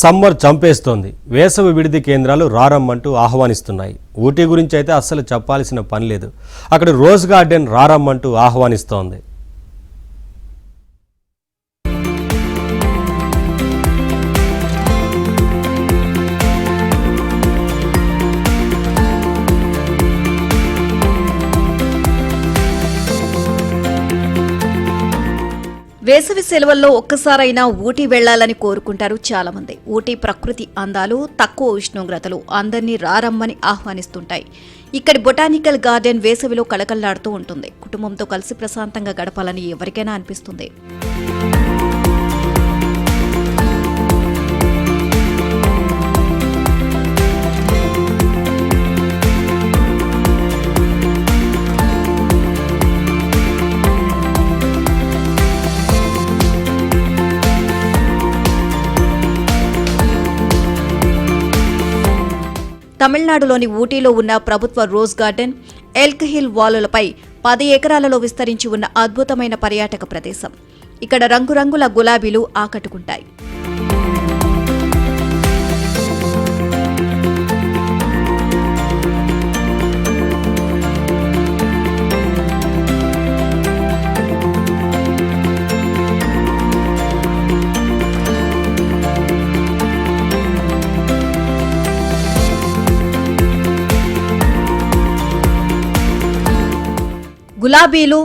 Summer చంపేస్తోంది. వేసవి విడిది కేంద్రాలు రారమ్మంటూ ఆహ్వానిస్తున్నాయి. ఊటీ గురించి అయితే అస్సలు చెప్పాల్సిన పని లేదు. అక్కడ రోజ్ గార్డెన్ రారమ్మంటూ ఆహ్వానిస్తోంది. వేసవి సెలవుల్లో ఒక్కసారైనా ఊటీ వెళ్లాలని కోరుకుంటారు చాలా మంది. ఊటీ ప్రకృతి అందాలు, తక్కువ ఉష్ణోగ్రతలు అందరినీ రారమ్మని ఆహ్వానిస్తుంటాయి. ఇక్కడి బొటానికల్ గార్డెన్ వేసవిలో కళకళలాడుతూ ఉంటుంది. కుటుంబంతో కలిసి ప్రశాంతంగా గడపాలని ఎవరికైనా అనిపిస్తుంది. తమిళనాడులోని ఊటీలో ఉన్న ప్రభుత్వ రోజ్ గార్డెన్ ఎల్క్ హిల్ వాలులపై 10 ఎకరాలలో విస్తరించి ఉన్న అద్భుతమైన పర్యాటక ప్రదేశం. ఇక్కడ రంగురంగుల గులాబీలు ఆకట్టుకుంటాయి. గులాబీలు,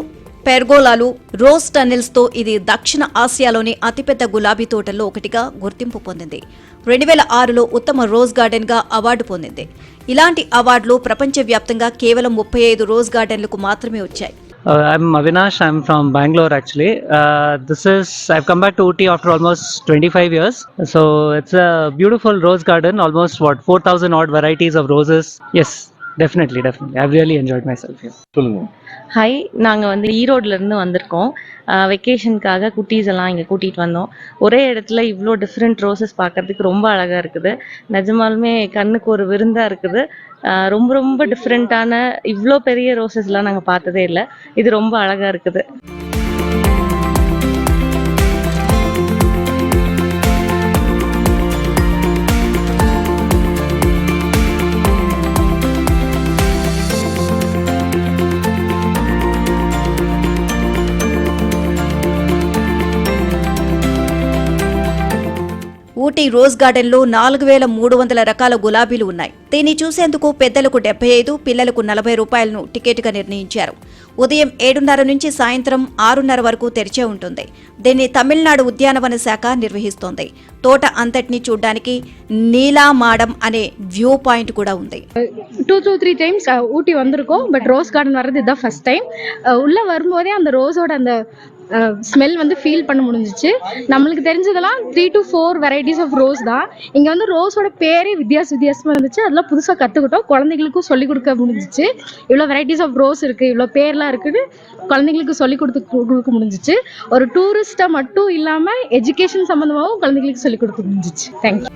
పెర్గోలాలు, రోజ్ టన్నెల్స్తో ఇది దక్షిణ ఆసియాలోని అతిపెద్ద గులాబీ తోటల్లో ఒకటిగా గుర్తింపు పొందింది. 2006లో ఉత్తమ రోజ్ గార్డెన్గా అవార్డు పొందింది. ఇలాంటి అవార్డులు ప్రపంచవ్యాప్తంగా కేవలం 35 రోజ్ గార్డెన్లకు మాత్రమే వచ్చాయి. I'm Avinash. I'm from Bangalore actually. I've come back to Ooty after almost 25 years. So it's a beautiful rose garden, almost 4,000 odd varieties of roses. Yes. Definitely. I've really enjoyed myself here. Hi, நாங்கள் ஈரோட்லேருந்து வந்திருக்கோம். வெக்கேஷனுக்காக குட்டீஸ் எல்லாம் இங்கே கூட்டிகிட்டு வந்தோம். ஒரே இடத்துல இவ்வளோ டிஃப்ரெண்ட் ரோசஸ் பார்க்கறதுக்கு ரொம்ப அழகாக இருக்குது. நிஜமாலுமே கண்ணுக்கு ஒரு விருந்தாக இருக்குது. ரொம்ப ரொம்ப டிஃப்ரெண்ட்டான இவ்வளோ பெரிய ரோசஸ்லாம் நாங்கள் பார்த்ததே இல்லை. இது ரொம்ப அழகாக இருக்குது. ఊటీ రోజ్ గార్డెన్లో 4,300 రకాల గులాబీలు ఉన్నాయి. దీన్ని చూసేందుకు పెద్దలకు 75, పిల్లలకు 40 రూపాయలను టికెట్గా నిర్ణయించారు. ఉదయం 7:30 నుంచి సాయంత్రం 6:30 వరకు తెరిచే ఉంటుంది. దీన్ని తమిళనాడు ఉద్యానవన శాఖ నిర్వహిస్తోంది. తోట అంతటినీ చూడ్డానికి నీలామాడం అనే వ్యూ పాయింట్ కూడా ఉంది. 2 to 3 times ஊட்டி வந்திருக்கோம். பட் ரோஸ் கார்டன் வர்றது இதுதான் ஃபர்ஸ்ட் டைம். உள்ள வரும்போதே அந்த ரோஸோட அந்த ஸ்மெல் ஃபீல் பண்ண முடிஞ்சிச்சு. நம்மளுக்கு தெரிஞ்சதெல்லாம் 3 to 4 வெரைட்டிஸ் ஆஃப் ரோஸ் தான். இங்கே ரோஸோட பேரே வித்தியாசமாக இருந்துச்சு. அதெல்லாம் புதுசாக கற்றுக்கிட்டோம். குழந்தைங்களுக்கும் சொல்லிக் கொடுக்க முடிஞ்சிச்சு. இவ்வளோ வெரைட்டிஸ் ஆஃப் ரோஸ் இருக்குது, இவ்வளோ பேர்லாம் இருக்குன்னு குழந்தைங்களுக்கு சொல்லிக் கொடுக்க முடிஞ்சிச்சு. ஒரு டூரிஸ்ட்டாக மட்டும் இல்லாமல் எஜுகேஷன் சம்மந்தமாகவும் குழந்தைங்களுக்கு சொல்லிக் கொடுக்க முடிஞ்சிச்சு. தேங்க்யூ.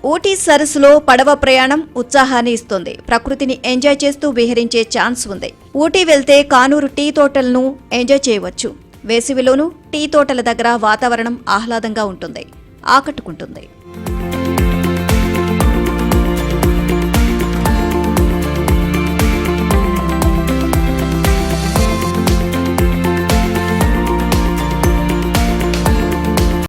ఊటీ సరస్సులో పడవ ప్రయాణం ఉత్సాహాన్ని ఇస్తుంది. ప్రకృతిని ఎంజాయ్ చేస్తూ విహరించే ఛాన్స్ ఉంది. ఊటీ వెళ్తే కానూరు టీ తోటలను ఎంజాయ్ చేయవచ్చు. వేసవిలోనూ టీ తోటల దగ్గర వాతావరణం ఆహ్లాదంగా ఉంటుంది, ఆకట్టుకుంటుంది.